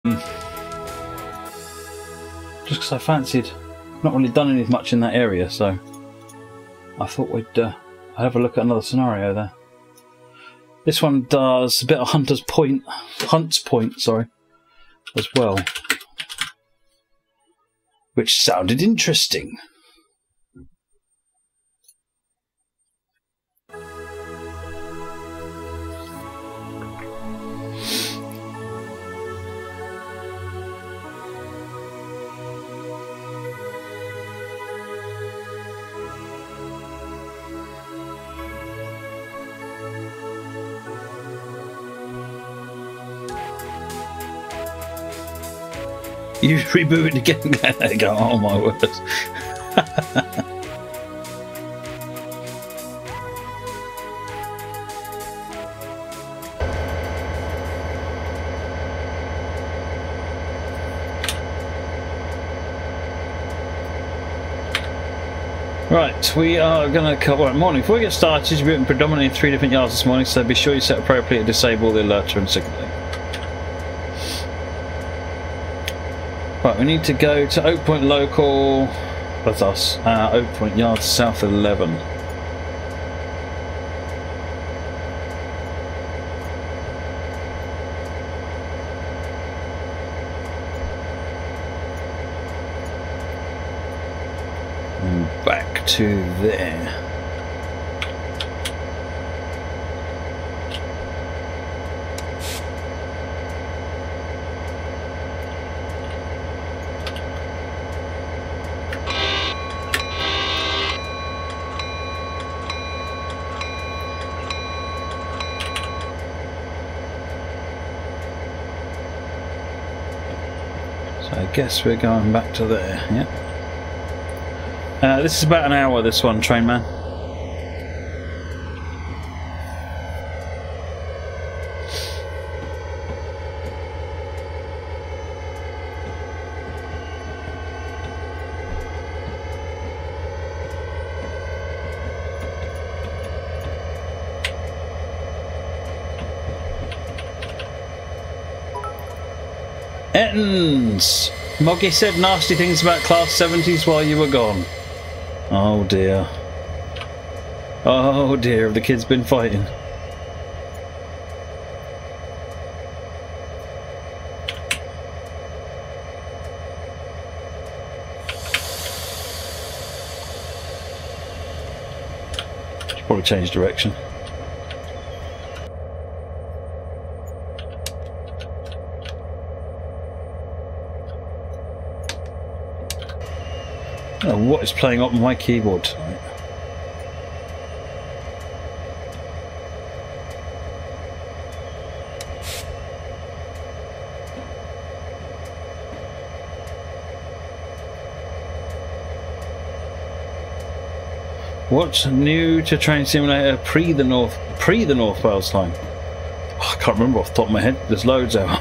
Just because I fancied, not really done anything much in that area, so I thought we'd have a look at another scenario there. This one does a bit of Hunts Point, sorry, as well, which sounded interesting. You reboot it again. There you go. Oh my word. Right, we are going to cover morning. Before we get started, you've written predominantly in 3 different yards this morning, so be sure you set appropriately to disable the alerter and signaling. Right, we need to go to Oak Point Local, that's us, Oak Point Yard South 11. And back to there. I guess we're going back to there, yeah. This is about an hour, this one, train man. Ettons! Moggy said nasty things about Class 70s while you were gone. Oh dear. Oh dear, have the kids been fighting? Should probably change direction. Oh, what is playing up on my keyboard tonight? What's new to Train Simulator pre the North Wales line? Oh, I can't remember off the top of my head. There's loads out.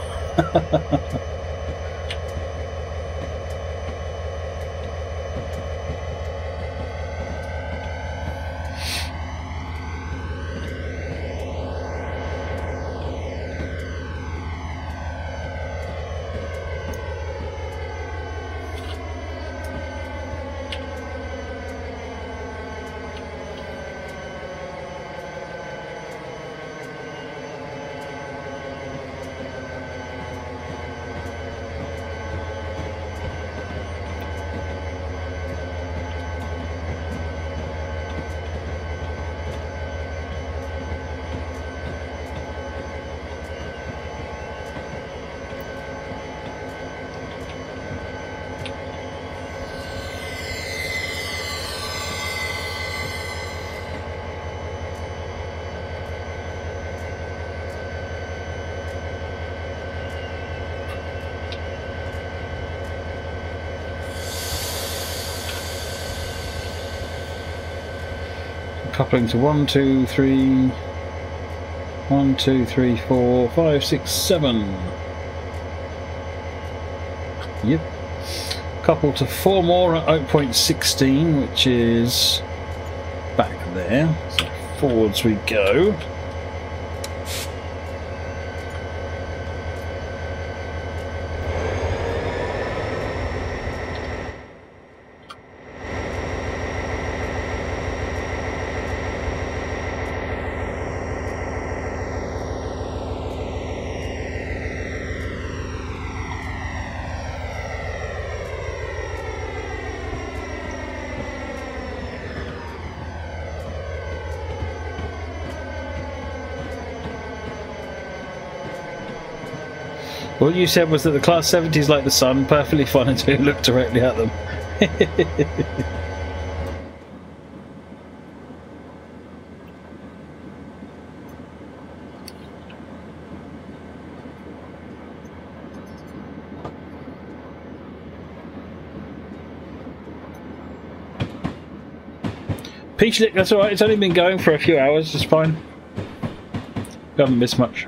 Coupling to 1, 2, 3, 1, 2, 3, 4, 5, 6, 7. Yep. Couple to 4 more at 0.16, which is back there. So forwards we go. All you said was that the Class 70 is like the sun, perfectly fine until you look directly at them. Peachlick, that's alright, it's only been going for a few hours, it's fine. We haven't missed much.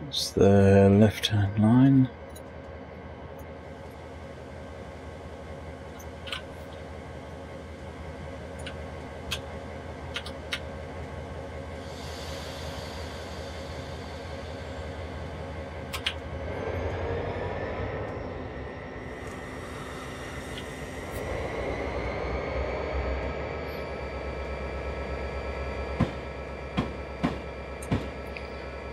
It's the left-hand line.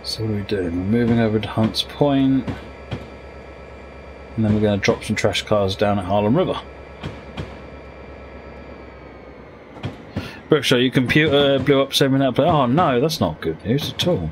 So what are we doing? We're moving over to Hunts Point, and then we're going to drop some trash cars down at Harlem River. Brookshaw, your computer blew up 7 minutes. Oh no, that's not good news at all.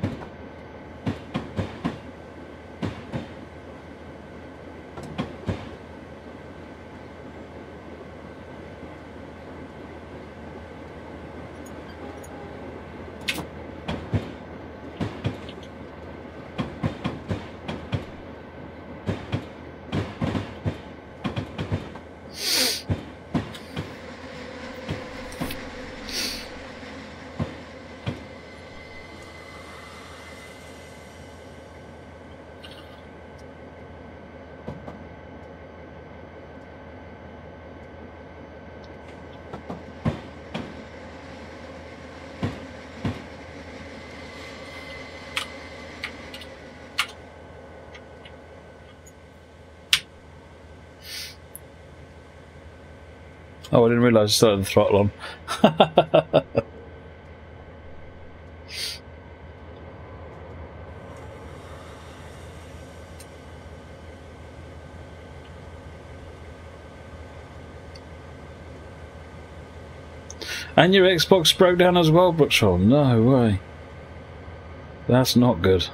Oh, I didn't realise I still had the throttle on. And your Xbox broke down as well, Brookshaw? No way. That's not good.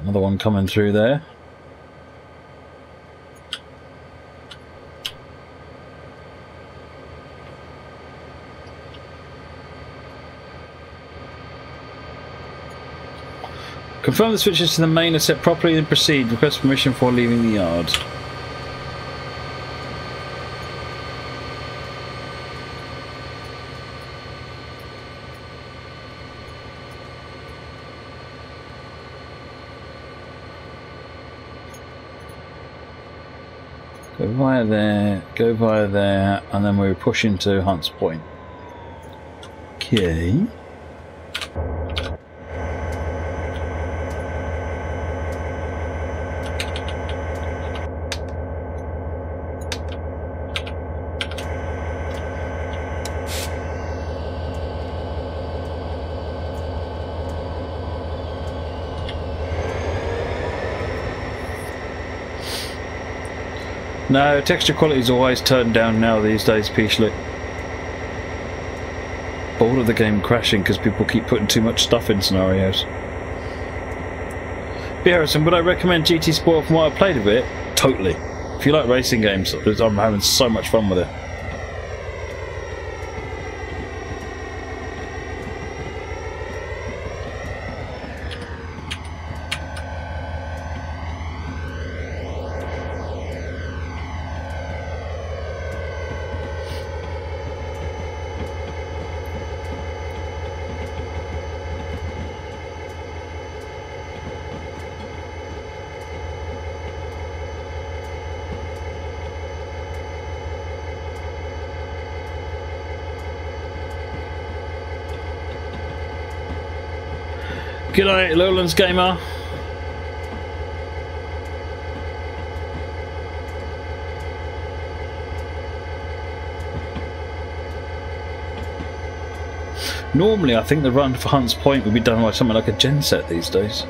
Another one coming through there. Confirm the switches to the main are set properly and proceed. Request permission for leaving the yard. Go via there, and then we push into Hunts Point. Okay. No, texture quality is always turned down now these days, Peachlet. Bored of the game crashing because people keep putting too much stuff in scenarios. B. Harrison, would I recommend GT Sport from what I played of it? Totally. If you like racing games, I'm having so much fun with it. Good night, Lowlands Gamer. Normally, I think the run for Hunts Point would be done by something like a genset these days.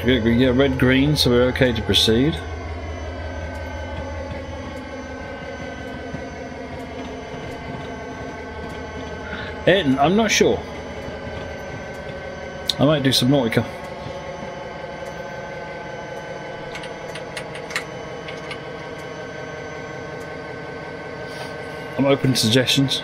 Yeah, red, green, so we're okay to proceed. Ayrton, I'm not sure. I might do some Nautica. I'm open to suggestions.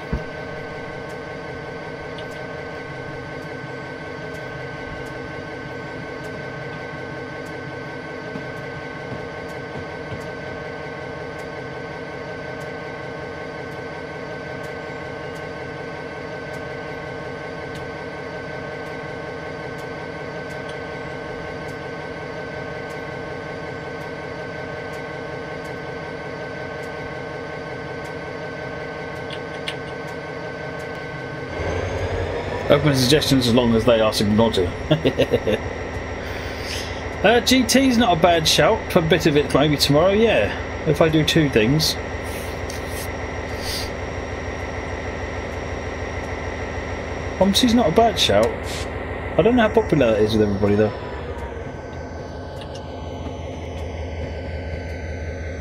Open suggestions as long as they are ignored to. GT's not a bad shout for a bit of it maybe tomorrow, yeah. If I do two things. Omsi's not a bad shout. I don't know how popular it is with everybody though.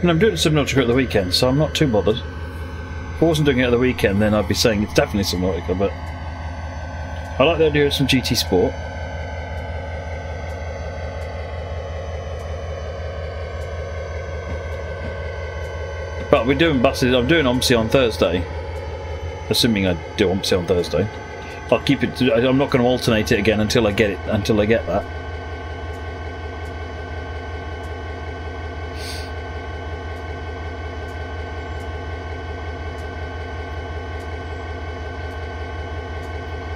And I'm doing Subnautica at the weekend, so I'm not too bothered. If I wasn't doing it at the weekend, then I'd be saying it's definitely Subnautica, but I like the idea of some GT Sport. But we're doing buses. I'm doing OMSI on Thursday. Assuming I do OMSI on Thursday. I'll keep it. I'm not going to alternate it again until I get it. Until I get that.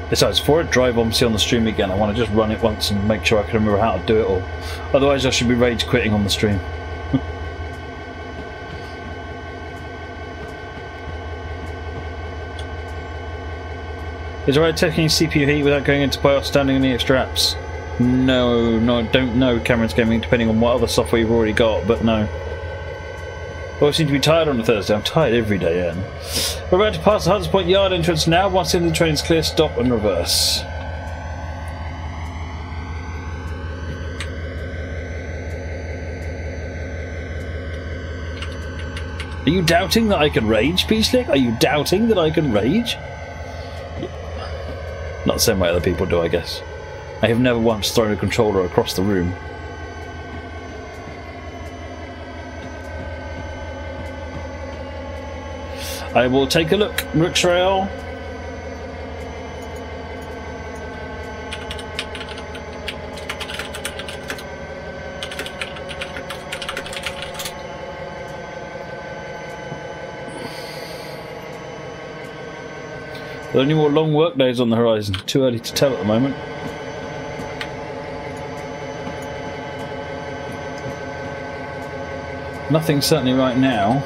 Besides, before I drive OMSI on the stream again, I want to just run it once and make sure I can remember how to do it all. Otherwise, I should be rage quitting on the stream. Is it right taking CPU heat without going into BIOS standing in the extra apps? No, I don't know, Cameron's Gaming, depending on what other software you've already got, but no. I seem to be tired on a Thursday. I'm tired every day, Ian. We're about to pass the Hunts Point Yard entrance now. Once in, the train's clear, stop and reverse. Are you doubting that I can rage, P-Slick? Are you doubting that I can rage? Not the same way other people do, I guess. I have never once thrown a controller across the room. I will take a look, Rooksrail. Are there any more long work days on the horizon? Too early to tell at the moment. Nothing certainly right now.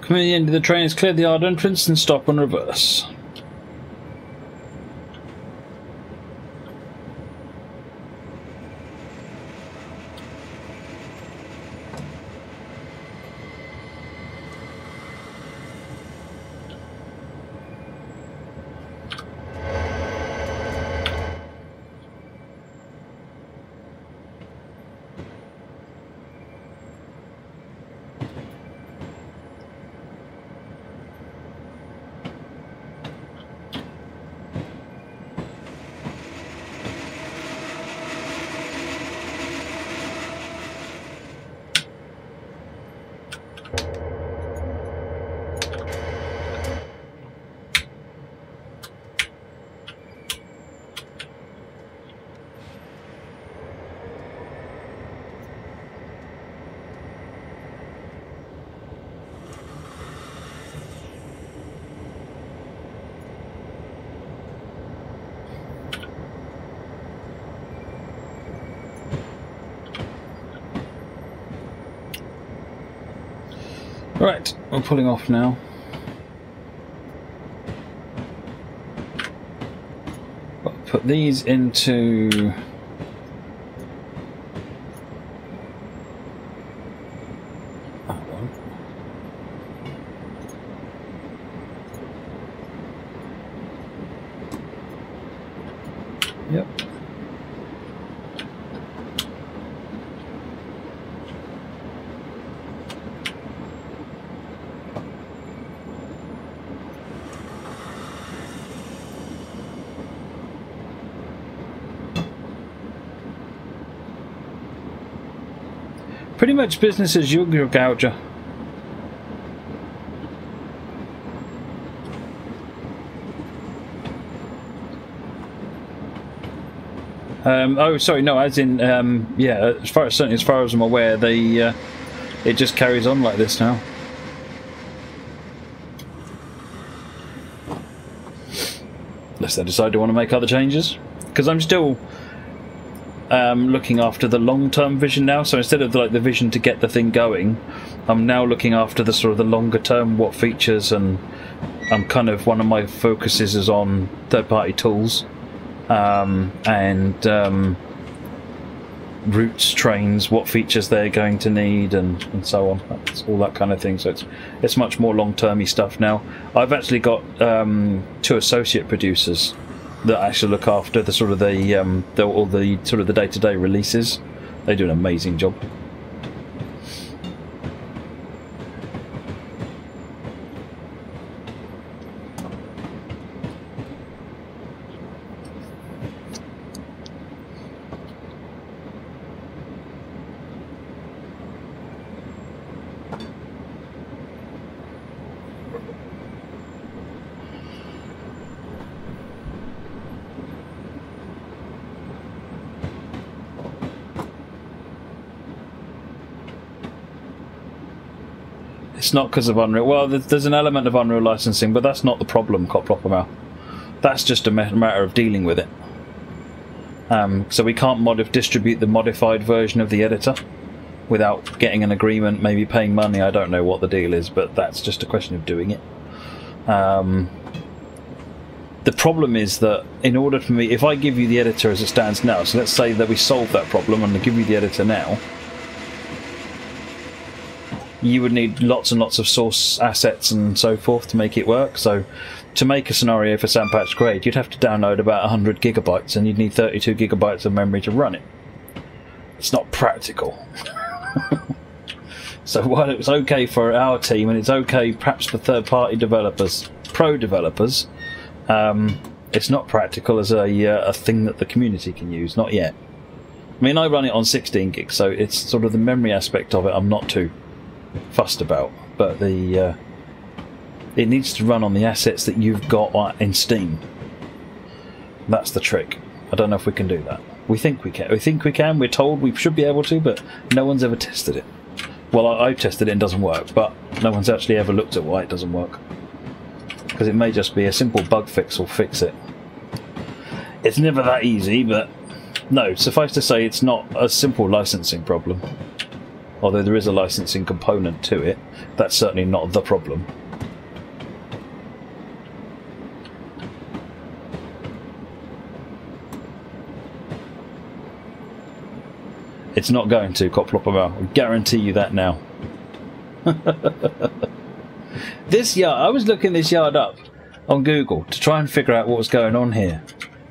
Come to the end of the train, has cleared the yard entrance and stop and reverse. Right, we're pulling off now. I'll put these into that one. Yep. Pretty much business as usual, Gouger. Oh, sorry, no, as in, yeah, certainly as far as I'm aware, they, it just carries on like this now. Unless they decide to want to make other changes. Because I'm still looking after the long-term vision now, so instead of like the vision to get the thing going, I'm now looking after the sort of the longer term, what features, and I'm kind of, one of my focuses is on third-party tools. And routes, trains, what features they're going to need, and so on. That's all that kind of thing. So it's much more long-termy stuff now. I've actually got 2 associate producers that actually look after the sort of all the sort of the day-to-day releases. They do an amazing job. It's not because of Unreal. Well, there's an element of Unreal licensing, but that's not the problem, Copropper. That's just a matter of dealing with it. So we can't distribute the modified version of the editor without getting an agreement, maybe paying money. I don't know what the deal is, but that's just a question of doing it. The problem is that in order for me, if I give you the editor as it stands now, so let's say that we solve that problem and I give you the editor now, you would need lots and lots of source assets and so forth to make it work. So to make a scenario for Sandpatch Grade, you'd have to download about 100 gigabytes and you'd need 32 gigabytes of memory to run it. It's not practical. So while it's okay for our team, and it's okay perhaps for third-party developers, pro developers, it's not practical as a thing that the community can use, not yet. I mean, I run it on 16 gigs, so it's sort of the memory aspect of it I'm not too fussed about, but it needs to run on the assets that you've got in Steam. That's the trick. I don't know if we can do that. We think we can. We think we can. We're told we should be able to, but no one's ever tested it. Well, I've tested it and it doesn't work, but no one's actually ever looked at why it doesn't work. Because it may just be a simple bug fix or fix it. It's never that easy, but no, suffice to say it's not a simple licensing problem. Although there is a licensing component to it, that's certainly not the problem. It's not going to, Copropper. I guarantee you that now. This yard, I was looking this yard up on Google to try and figure out what was going on here,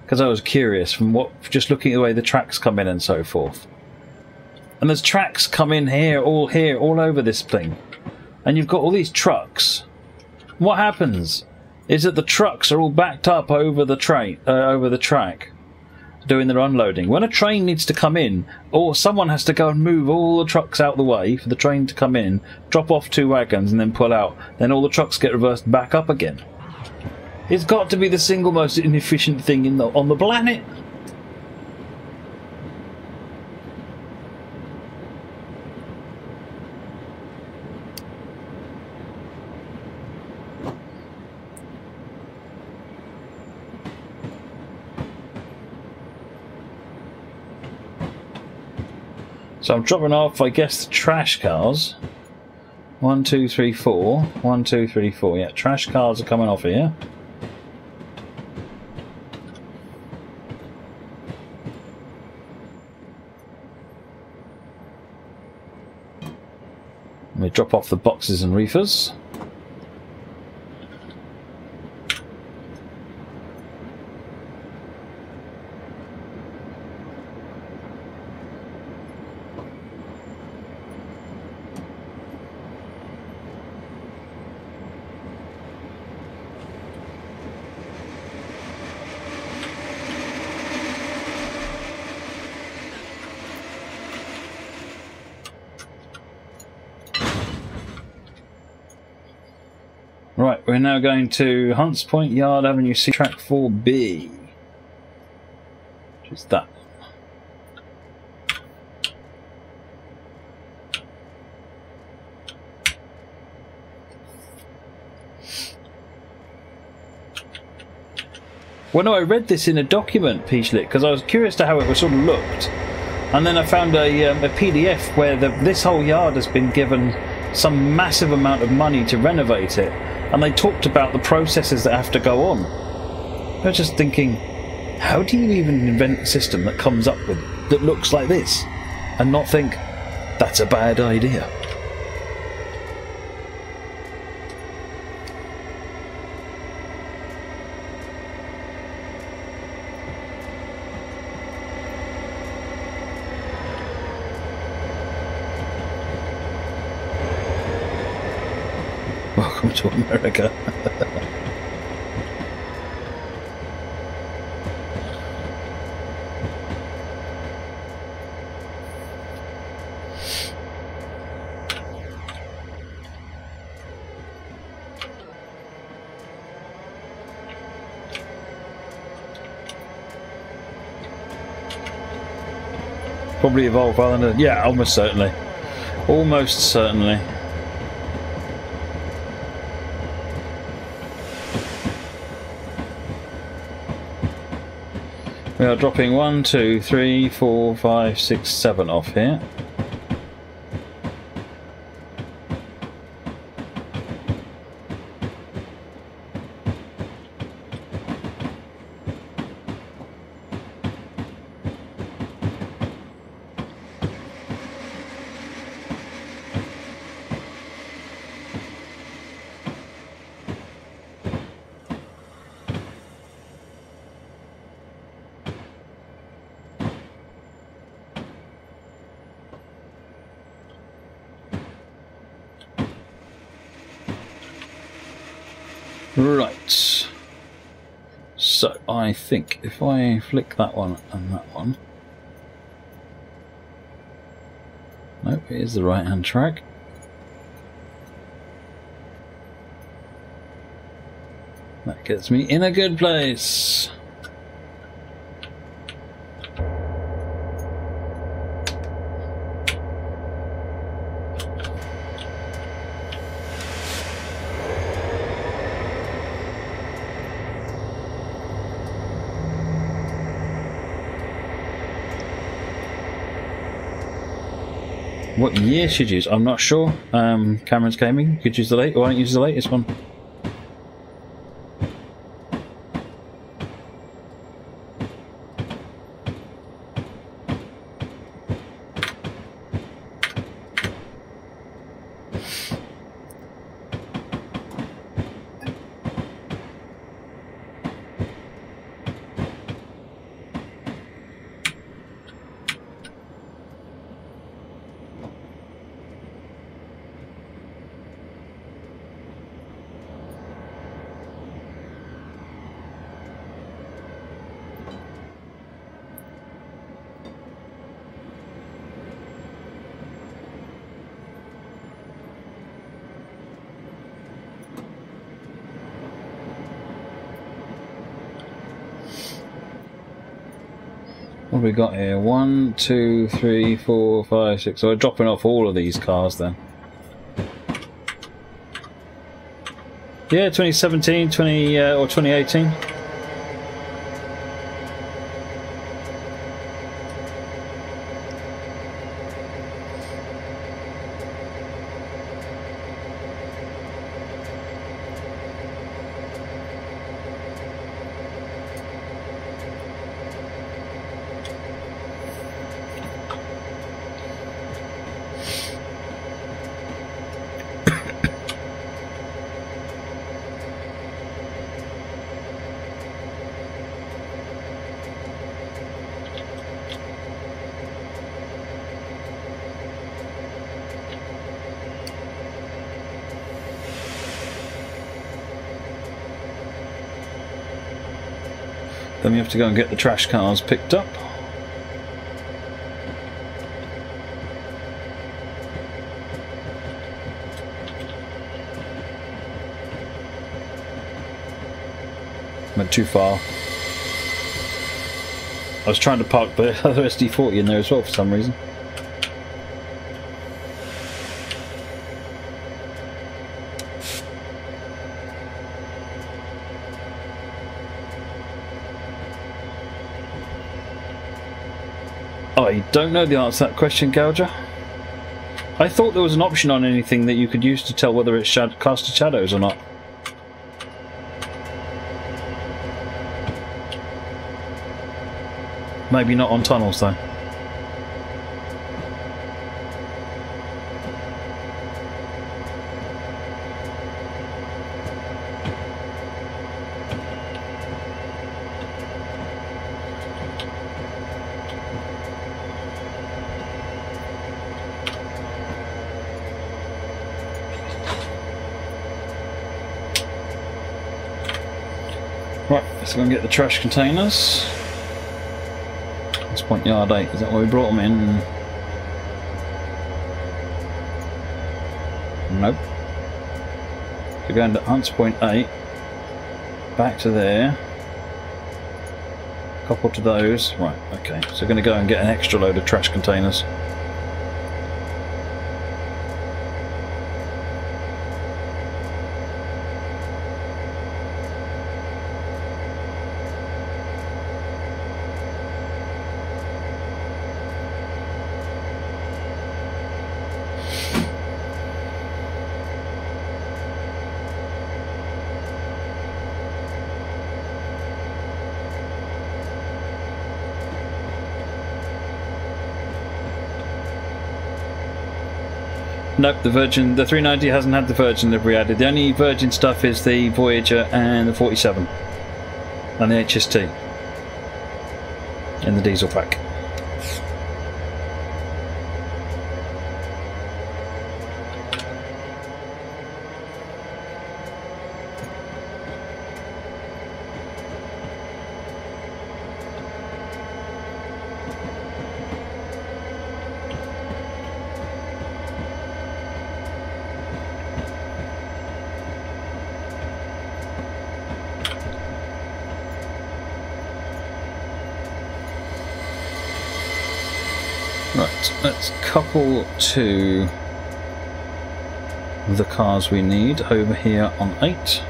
because I was curious from just looking at the way the tracks come in and so forth. And there's tracks come in here, all over this thing. And you've got all these trucks. What happens is that the trucks are all backed up over the track, doing their unloading. When a train needs to come in, or someone has to go and move all the trucks out the way for the train to come in, drop off 2 wagons and then pull out, then all the trucks get reversed back up again. It's got to be the single most inefficient thing on the planet. So I'm dropping off, I guess, the trash cars. 1, 2, 3, 4. 1, 2, 3, 4. Yeah, trash cars are coming off here. We drop off the boxes and reefers. Right, we're now going to Hunts Point Yard Avenue C Track 4B. Which is that. Well, no, I read this in a document, Peachlit, because I was curious to how it was sort of looked. And then I found a PDF where this whole yard has been given some massive amount of money to renovate it. And they talked about the processes that have to go on. I was just thinking, how do you even invent a system that comes up with that looks like this and not think that's a bad idea? Welcome to America. Probably evolve rather than... Yeah, almost certainly. Almost certainly. We are dropping 1, 2, 3, 4, 5, 6, 7 off here. Right, so I think if I flick that one and that one, nope, it is the right hand track. That gets me in a good place. What year should you use? I'm not sure. Cameron's Gaming could use the late. Why don't you use the latest one? What have we got here? 1, 2, 3, 4, 5, 6. So we're dropping off all of these cars then. Yeah, 2017, or 2018. Then we have to go and get the trash cars picked up. Went too far. I was trying to park the other SD40 in there as well for some reason. I don't know the answer to that question, Gouger. I thought there was an option on anything that you could use to tell whether it's casted shadows or not. Maybe not on tunnels though. Right, let's go and get the trash containers. That's point yard 8, is that where we brought them in? Nope. So going to Hunts Point 8, back to there, couple to those. Right, okay, so we're going to go and get an extra load of trash containers. Nope, the 390 hasn't had the Virgin livery added. The only Virgin stuff is the Voyager and the 47 and the HST in the diesel pack. Right, let's couple to the cars we need over here on 8.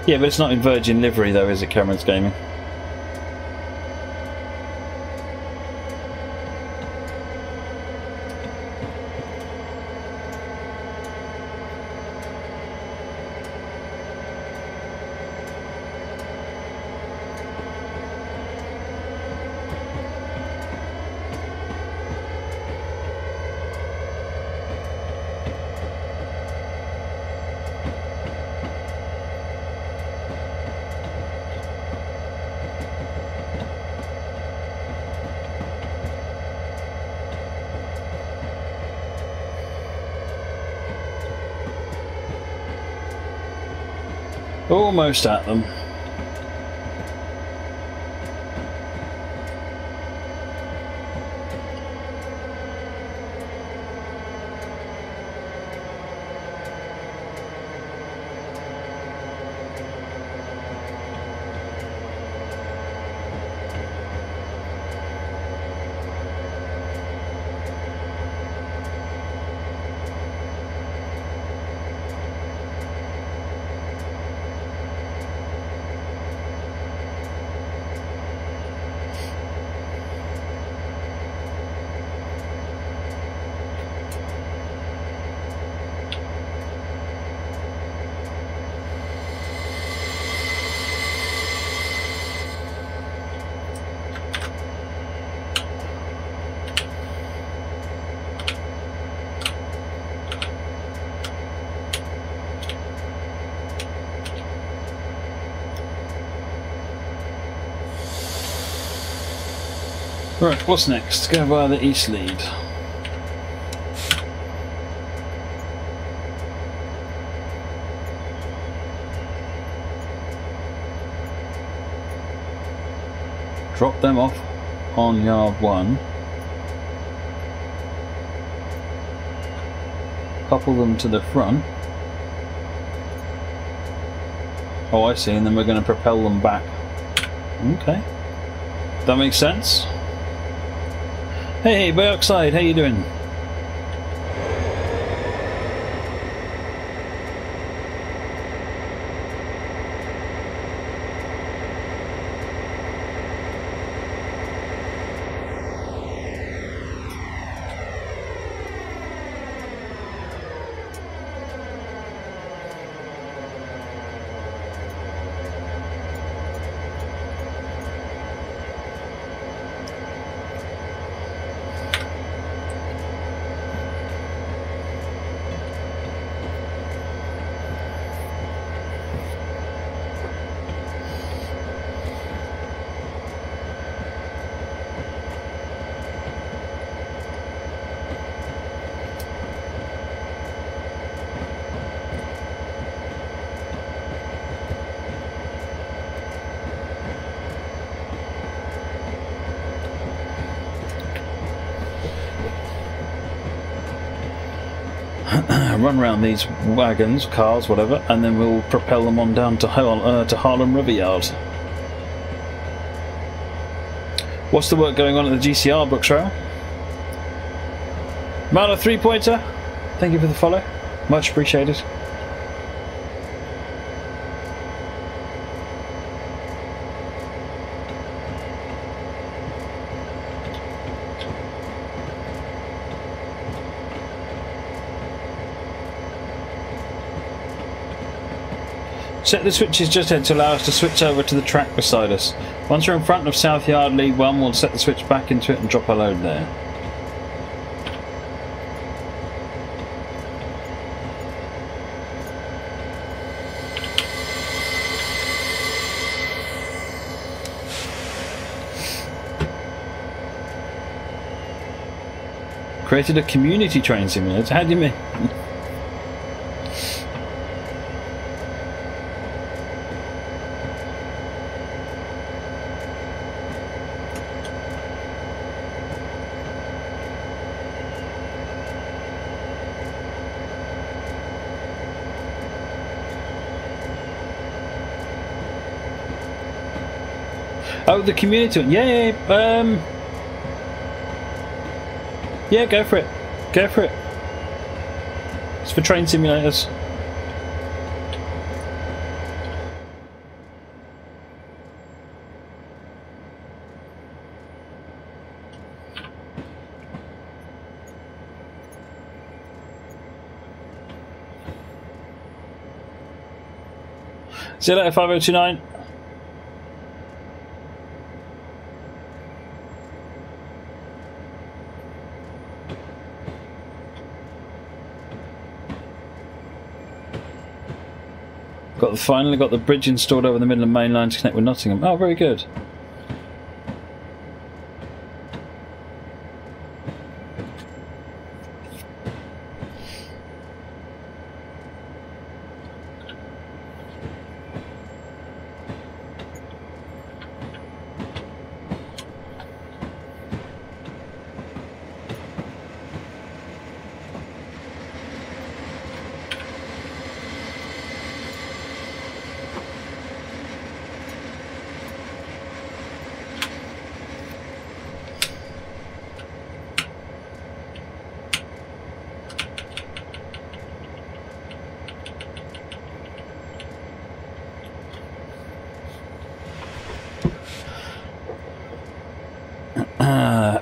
Yeah, but it's not in Virgin livery though, is it, Cameron's Gaming? Almost at them. Right, what's next? Go via the east lead. Drop them off on yard 1. Couple them to the front. Oh, I see, and then we're going to propel them back. Okay. That makes sense. Hey, Bioxide, how you doing? Run around these wagons, cars, whatever, and then we'll propel them on down to Harlem River Yard. What's the work going on at the GCR, Brookshire? Marla 3-pointer, thank you for the follow, much appreciated. Set the switches just ahead to allow us to switch over to the track beside us. Once we're in front of South Yard Lead 1, we'll set the switch back into it and drop our load there. Created a community train simulator? How do you mean? Oh, the community one. Yeah, yeah, go for it. Go for it. It's for train simulators. See you later, 5029. Finally got the bridge installed over the Midland Main Line to connect with Nottingham. Oh, very good.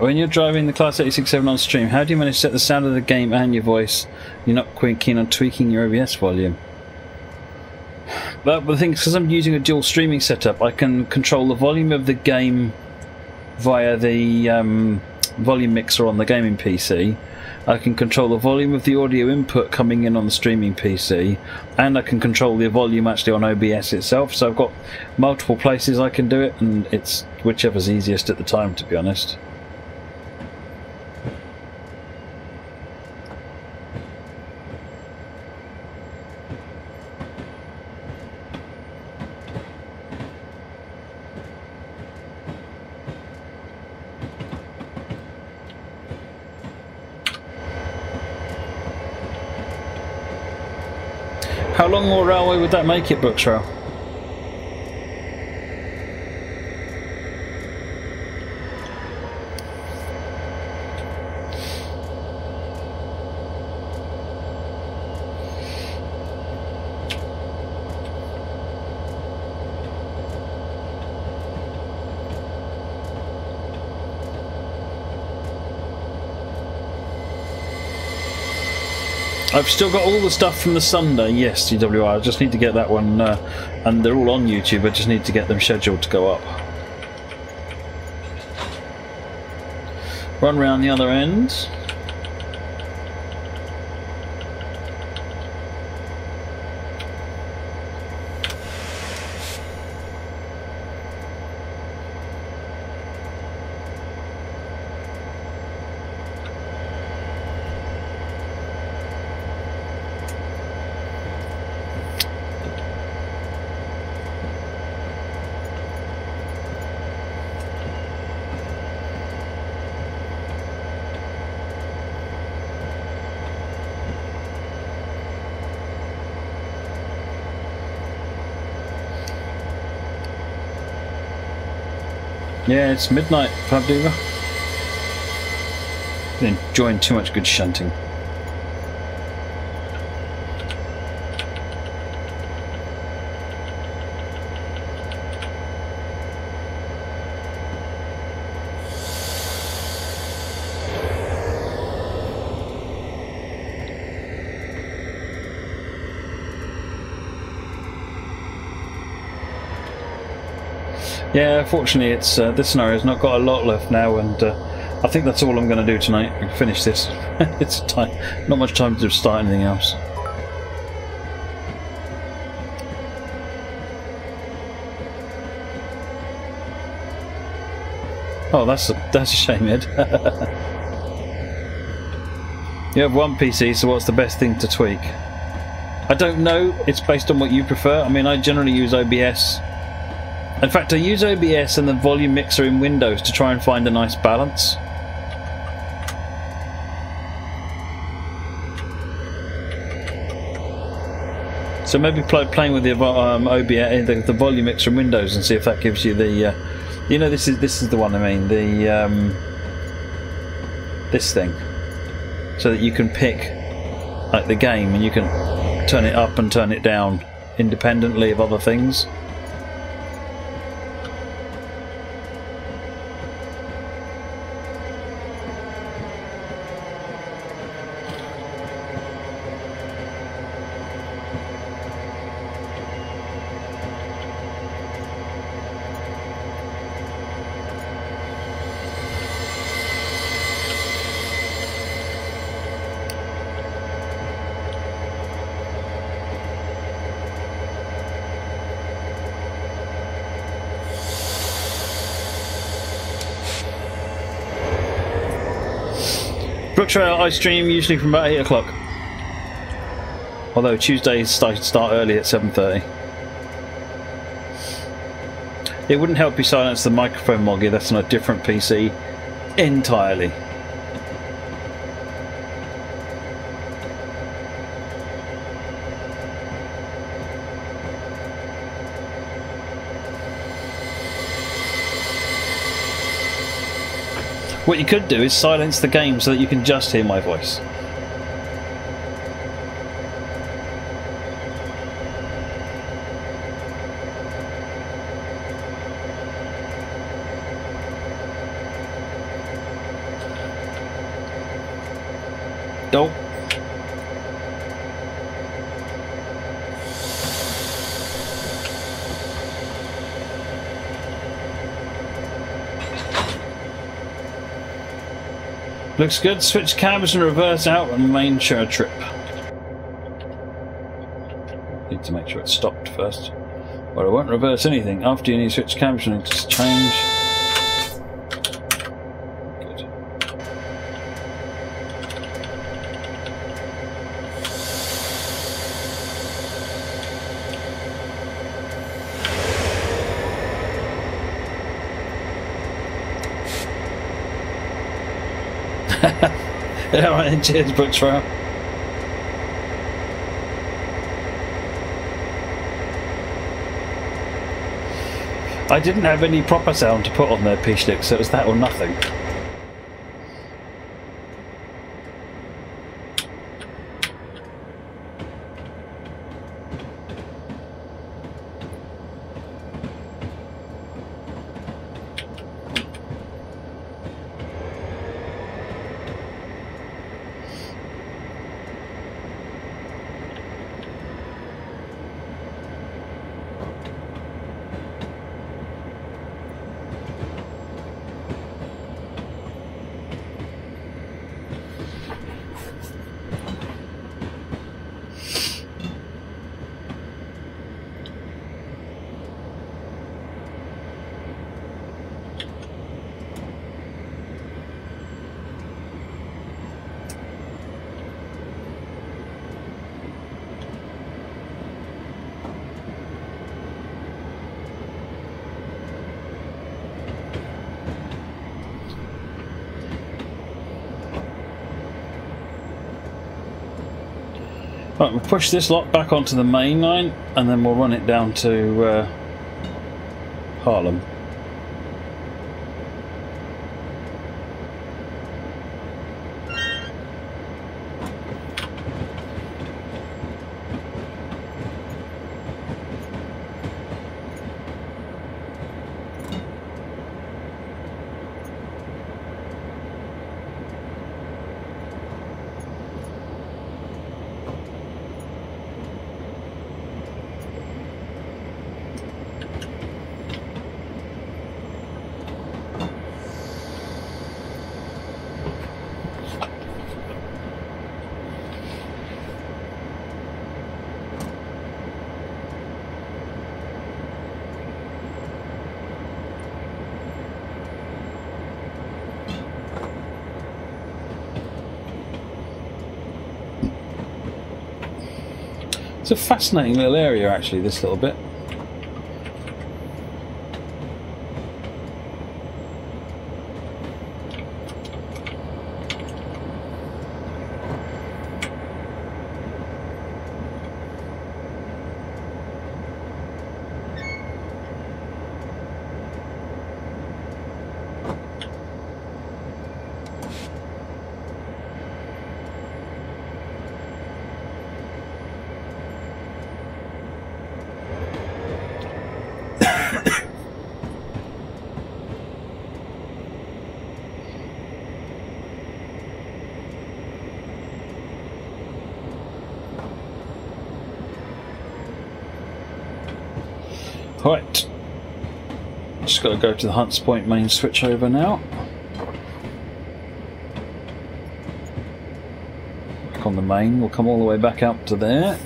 When you're driving the Class 867 on stream, how do you manage to set the sound of the game and your voice? You're not quite keen on tweaking your OBS volume. But the thing is, because I'm using a dual streaming setup, I can control the volume of the game via the volume mixer on the gaming PC. I can control the volume of the audio input coming in on the streaming PC, and I can control the volume actually on OBS itself. So I've got multiple places I can do it, and it's whichever's easiest at the time, to be honest. How long more railway would that make it, Brooksrail? I've still got all the stuff from the Sunday, yes, DWI. I just need to get that one, and they're all on YouTube. I just need to get them scheduled to go up. Run round the other end. Yeah, it's midnight, Fab Diva. Been enjoying too much good shunting. Yeah, fortunately, it's this scenario's not got a lot left now, and I think that's all I'm going to do tonight. Finish this. It's time, not much time to start anything else. Oh, that's a shame, Ed. You have one PC, so what's the best thing to tweak? I don't know. It's based on what you prefer. I mean, I generally use OBS. In fact, I use OBS and the volume mixer in Windows to try and find a nice balance. So maybe playing with the OBS, the volume mixer in Windows, and see if that gives you the, you know, this is the one I mean, the this thing, so that you can pick like the game and you can turn it up and turn it down independently of other things. Brooktrail I stream usually from about 8 o'clock. Although Tuesdays start early at 7:30. It wouldn't help you silence the microphone, Moggy. That's on a different PC entirely. What you could do is silence the game so that you can just hear my voice. Nope. Looks good. Switch cabs and reverse out on the main share trip. Need to make sure it's stopped first. But I won't reverse anything. After you need to switch cabs and exchange. Good. Alright, cheers, Brooksrail. I didn't have any proper sound to put on their P-Schlicks, so it was that or nothing. Right, we'll push this lot back onto the main line and then we'll run it down to Harlem. It's a fascinating little area actually, this little bit. Right, just got to go to the Hunts Point main switchover now. Back on the main, we'll come all the way back up to there.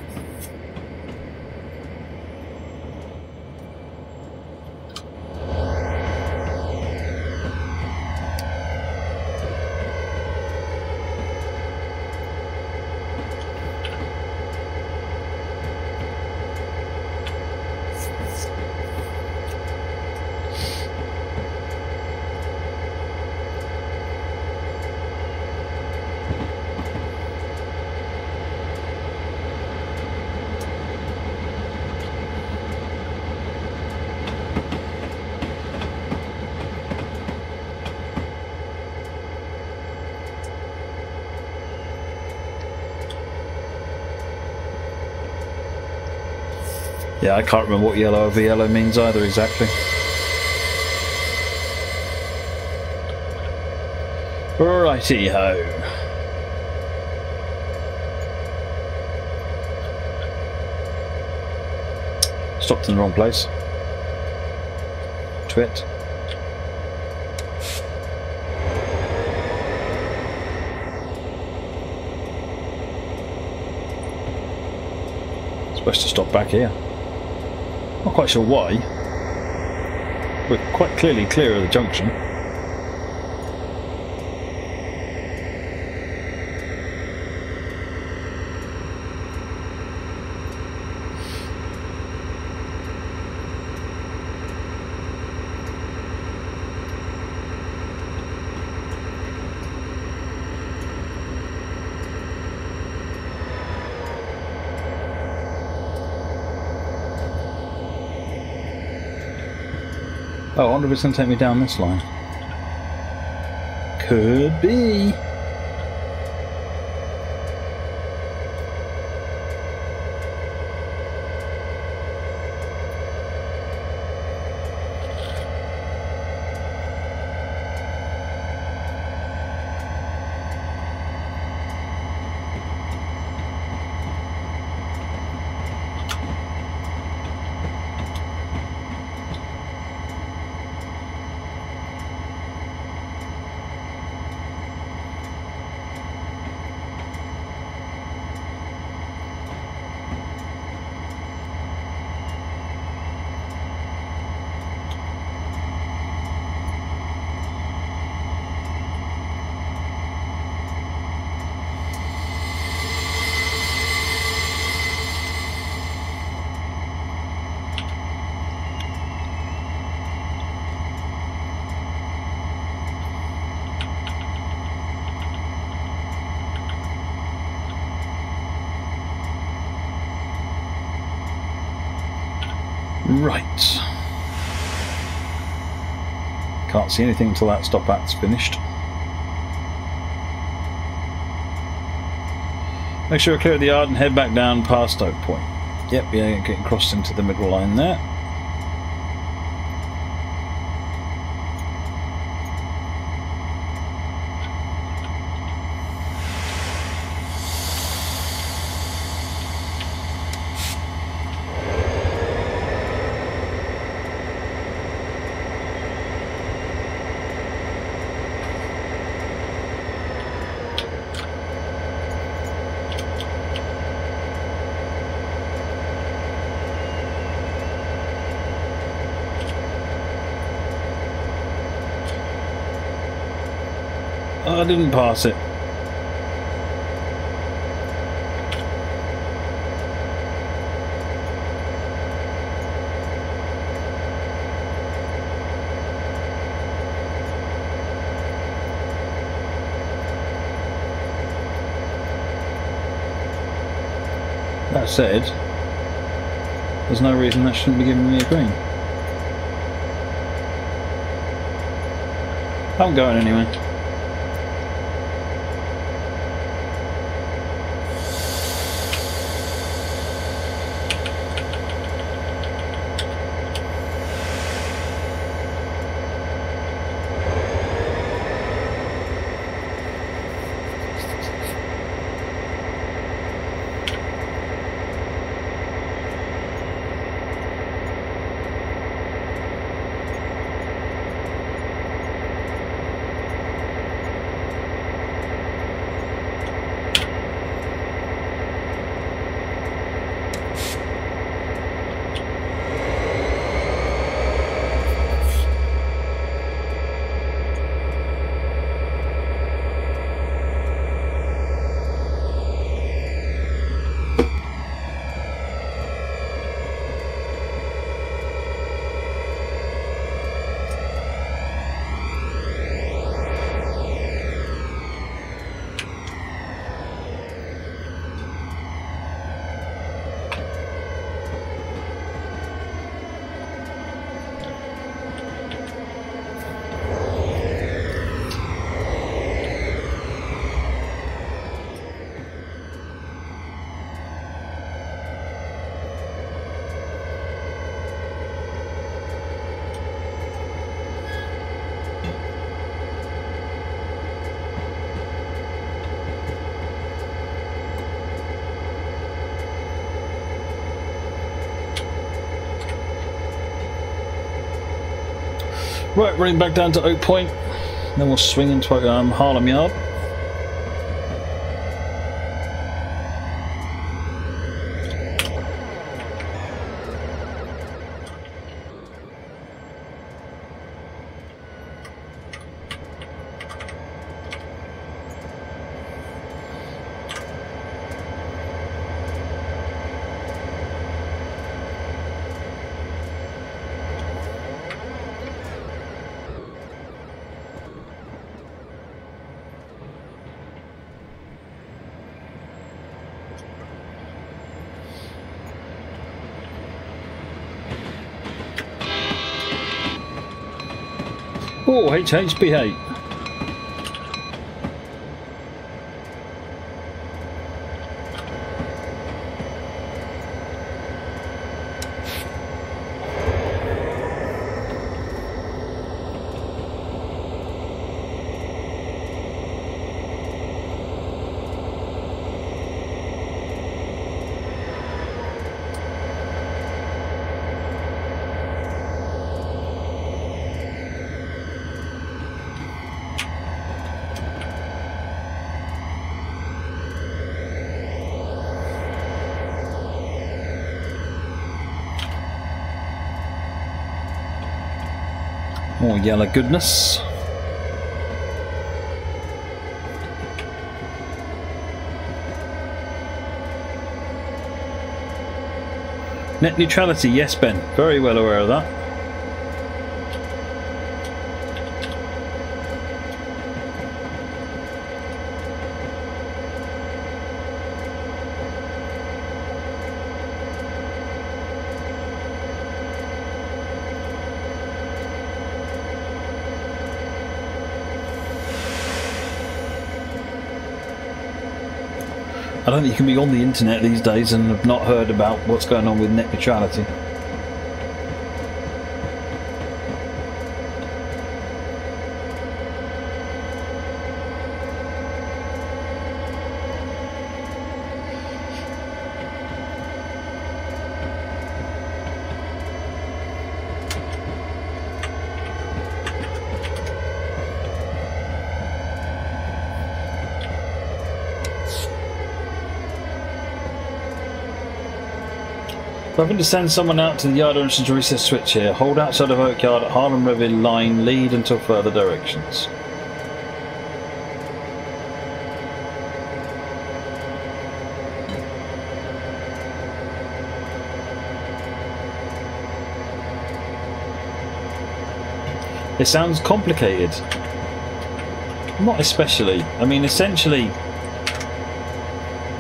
Yeah, I can't remember what yellow over yellow means either exactly. Righty-ho. Stopped in the wrong place. Twit. Supposed to stop back here. Not quite sure why. We're quite clearly clear of the junction. Oh, I wonder if it's going to take me down this line. Could be. Right. Can't see anything until that stop at's finished. Make sure I clear the yard and head back down past Oak Point. Yep, yeah, getting crossed into the middle line there. I didn't pass it. That said, there's no reason that shouldn't be giving me a green. I'm going anyway. Right, running back down to Oak Point, then we'll swing into Harlem Yard. Oh, HHP8. More yellow goodness. Net neutrality, yes Ben, very well aware of that. I don't think you can be on the internet these days and have not heard about what's going on with net neutrality. I'm having to send someone out to the yard entrance to reset switch here. Hold outside of Oak Yard at Harlem River line, lead until further directions. It sounds complicated. Not especially. I mean, essentially,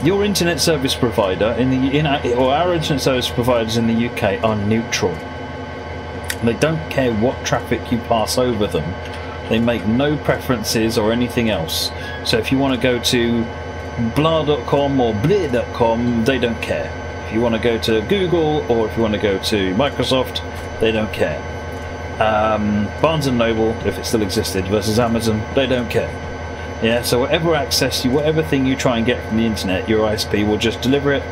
your internet service provider or our internet service providers in the UK are neutral. They don't care what traffic you pass over them. They make no preferences or anything else. So if you want to go to blah.com or bleh.com, they don't care. If you want to go to Google or if you want to go to Microsoft, they don't care. Barnes & Noble, if it still existed, versus Amazon, they don't care. Yeah, so whatever access you, whatever thing you try and get from the internet, your ISP will just deliver it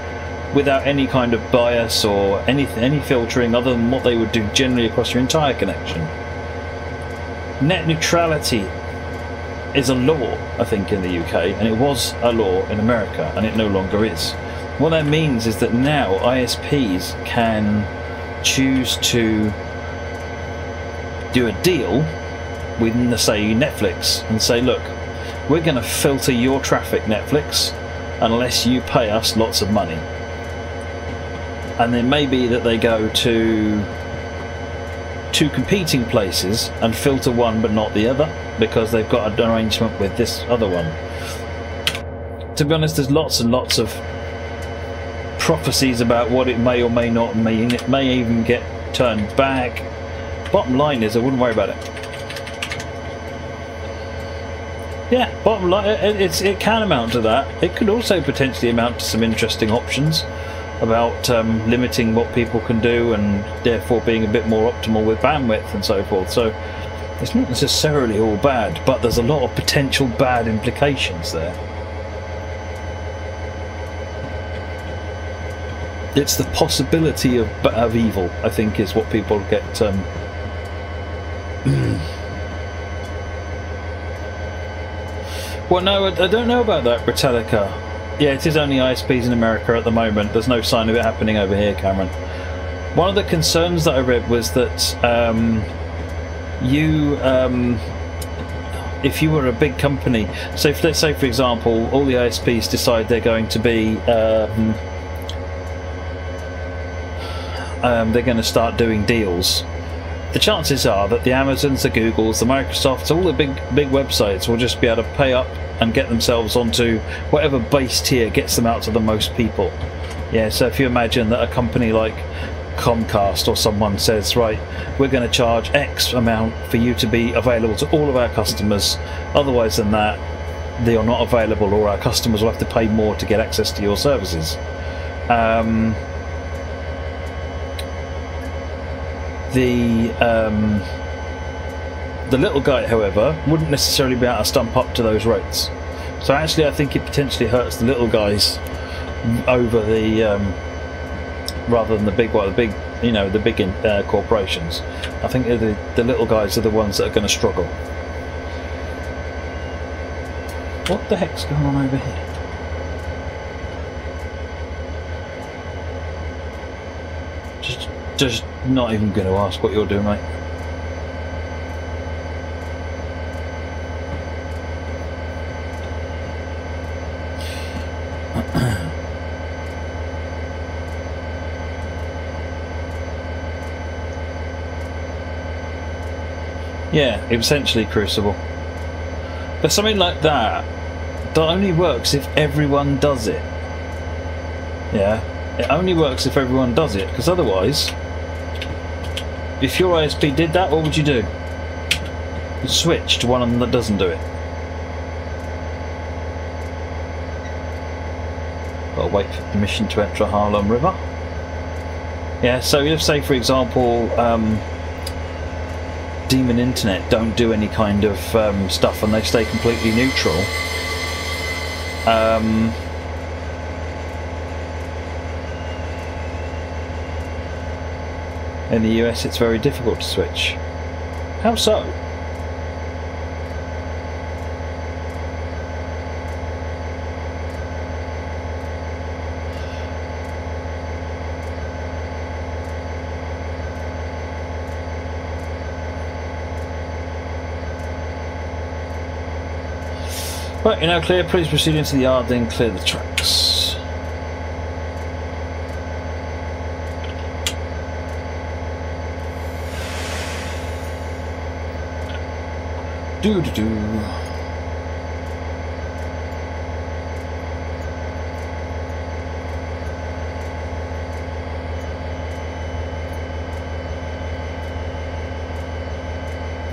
without any kind of bias or any filtering other than what they would do generally across your entire connection. Net neutrality is a law, I think, in the UK, and it was a law in America, and it no longer is. What that means is that now ISPs can choose to do a deal with, say, Netflix and say, look, we're going to filter your traffic, Netflix, unless you pay us lots of money. And then maybe that they go to two competing places and filter one but not the other because they've got an arrangement with this other one. To be honest, there's lots and lots of prophecies about what it may or may not mean. It may even get turned back. Bottom line is, I wouldn't worry about it. Yeah, bottom line, it can amount to that. It could also potentially amount to some interesting options about limiting what people can do and therefore being a bit more optimal with bandwidth and so forth. So it's not necessarily all bad, but there's a lot of potential bad implications there. It's the possibility of evil, I think, is what people get well, no, I don't know about that, Britannica. Yeah, it is only ISPs in America at the moment. There's no sign of it happening over here, Cameron. One of the concerns that I read was that if you were a big company, so if, let's say, for example, all the ISPs decide they're going to be they're going to start doing deals. The chances are that the Amazons, the Googles, the Microsofts, all the big websites will just be able to pay up and get themselves onto whatever base tier gets them out to the most people. Yeah, so if you imagine that a company like Comcast or someone says, right, we're going to charge X amount for you to be available to all of our customers, otherwise than that they are not available, or our customers will have to pay more to get access to your services. The little guy, however, wouldn't necessarily be able to stump up to those rates. So actually I think it potentially hurts the little guys over the rather than the big one, the big corporations. I think the little guys are the ones that are going to struggle. What the heck's going on over here? Just not even going to ask what you're doing, mate. Yeah, essentially Crucible. But something like that only works if everyone does it. Yeah, it only works if everyone does it, because otherwise, if your ISP did that, what would you do? You'd switch to one of them that doesn't do it. Gotta wait for permission to enter Harlem River. Yeah, so let's say for example Demon Internet don't do any kind of stuff and they stay completely neutral. In the US it's very difficult to switch. How so? Right, you're now clear. Please proceed into the yard, then clear the tracks. Do-do-do.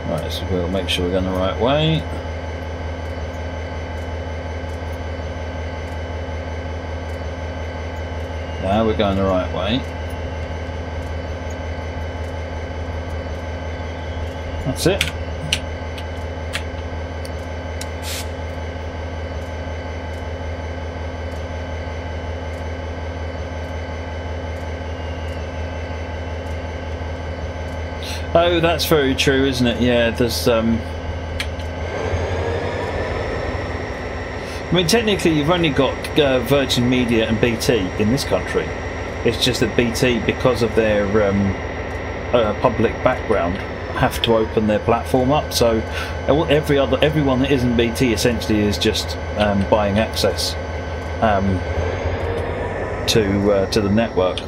Right, so we'll make sure we're going the right way. Now we're going the right way. That's it. Oh, that's very true, isn't it? Yeah, there's I mean, technically you've only got Virgin Media and BT in this country. It's just that BT, because of their public background, have to open their platform up. So everyone that isn't BT essentially is just buying access to the network,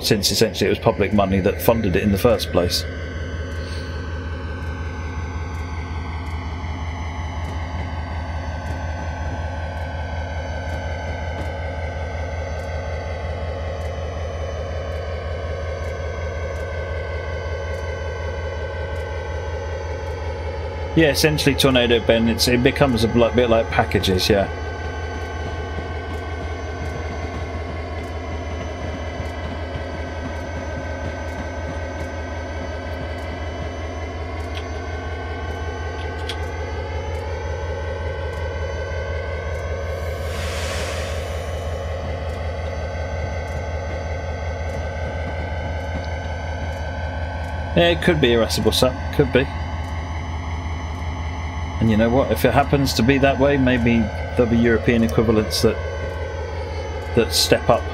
since essentially it was public money that funded it in the first place. Yeah, essentially Tornado Ben, it becomes a bit like packages, yeah. Yeah, it could be irascible sap, could be. And you know what, if it happens to be that way, maybe there'll be European equivalents that step up.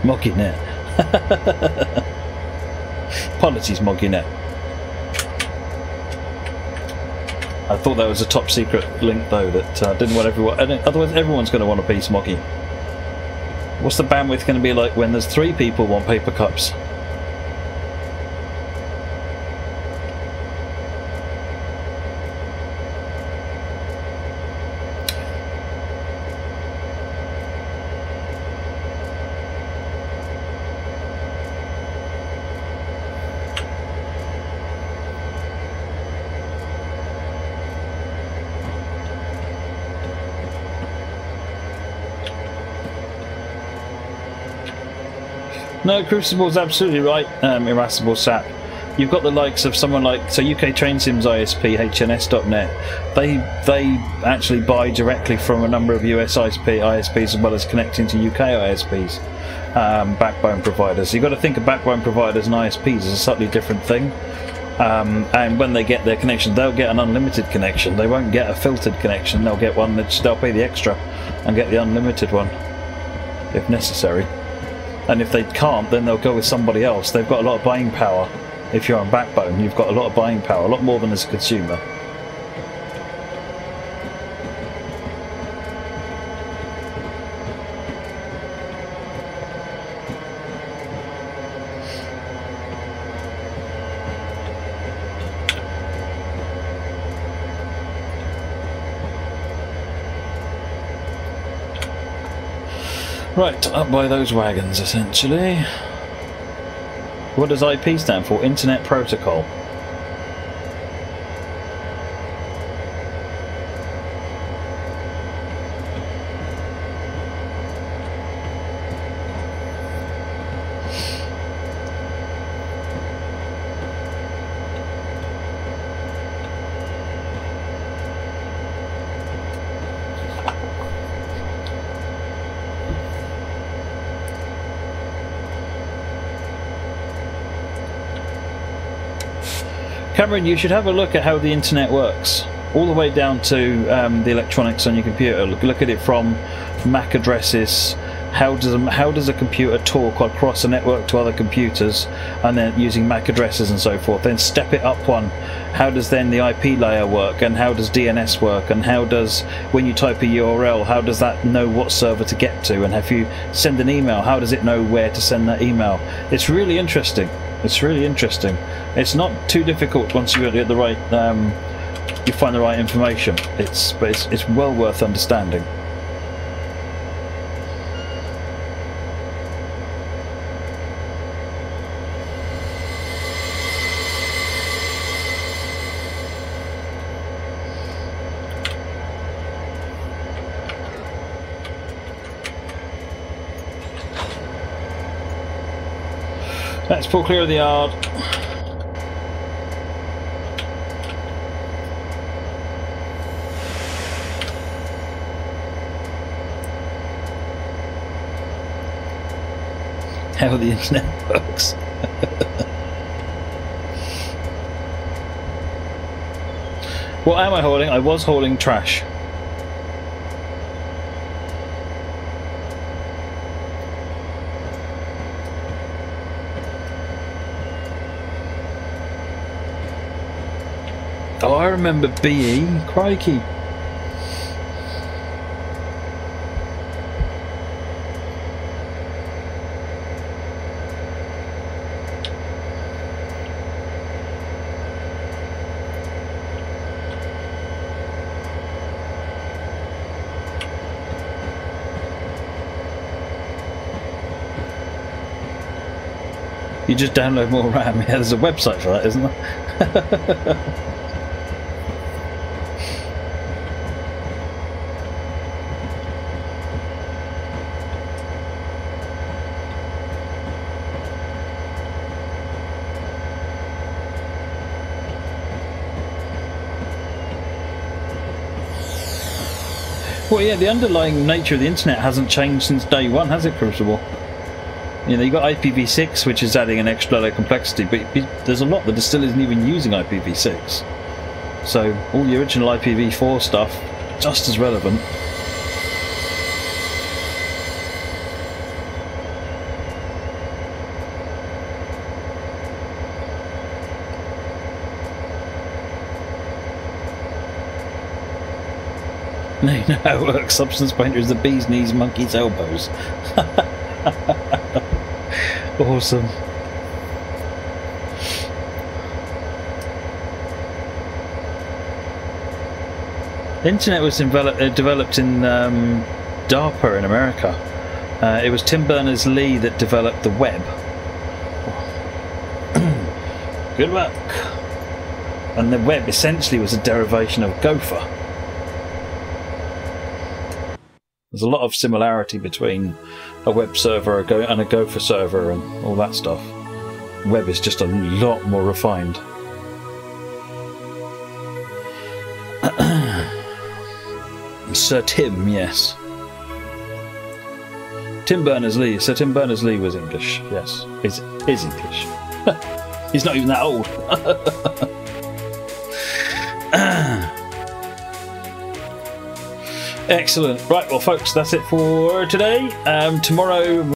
Moggynet. Apologies, Moggynet. I thought that was a top secret link though, that didn't want everyone. Otherwise, everyone's going to want a piece, Moggy. What's the bandwidth going to be like when there's 3 people want paper cups? No, Crucible's absolutely right, Irascible Sap. You've got the likes of someone like, so UK Train Sims ISP, HNS.net. They actually buy directly from a number of US ISPs as well as connecting to UK ISPs, backbone providers. You've got to think of backbone providers and ISPs as a slightly different thing. And when they get their connection, they'll get an unlimited connection. They won't get a filtered connection. They'll get one that they'll pay the extra and get the unlimited one if necessary. And if they can't, then they'll go with somebody else. They've got a lot of buying power. If you're on backbone, you've got a lot of buying power, a lot more than as a consumer. Right, up by those wagons, essentially. What does IP stand for? Internet Protocol. Cameron, you should have a look at how the internet works, all the way down to the electronics on your computer. Look at it from MAC addresses. How does a computer talk across a network to other computers, and then using MAC addresses and so forth. Then step it up one. How does then the IP layer work, and how does DNS work, and how does, when you type a URL, how does that know what server to get to, and if you send an email, how does it know where to send that email? It's really interesting. It's really interesting. It's not too difficult once you get the right, you find the right information. It's well worth understanding. Let's pull clear of the yard. How the internet works. What am I hauling? I was hauling trash. Oh, I remember BE. Crikey. You just download more RAM. Yeah, there's a website for that, isn't there? Well, yeah, the underlying nature of the internet hasn't changed since day one, has it, Crucible? You know, you've got IPv6, which is adding an extra layer of complexity, but there's a lot that still isn't even using IPv6. So all the original IPv4 stuff, just as relevant. No, you know how it works. Substance painter is the bee's knees, monkey's elbows. Awesome. The internet was developed in DARPA in America. It was Tim Berners-Lee that developed the web. Good work. And the web essentially was a derivation of Gopher. There's a lot of similarity between a web server and a Gopher server and all that stuff. Web is just a lot more refined. Sir Tim, yes. Tim Berners-Lee. Sir Tim Berners-Lee was English, yes. Is English. He's not even that old. Excellent. Right, well, folks, that's it for today. Tomorrow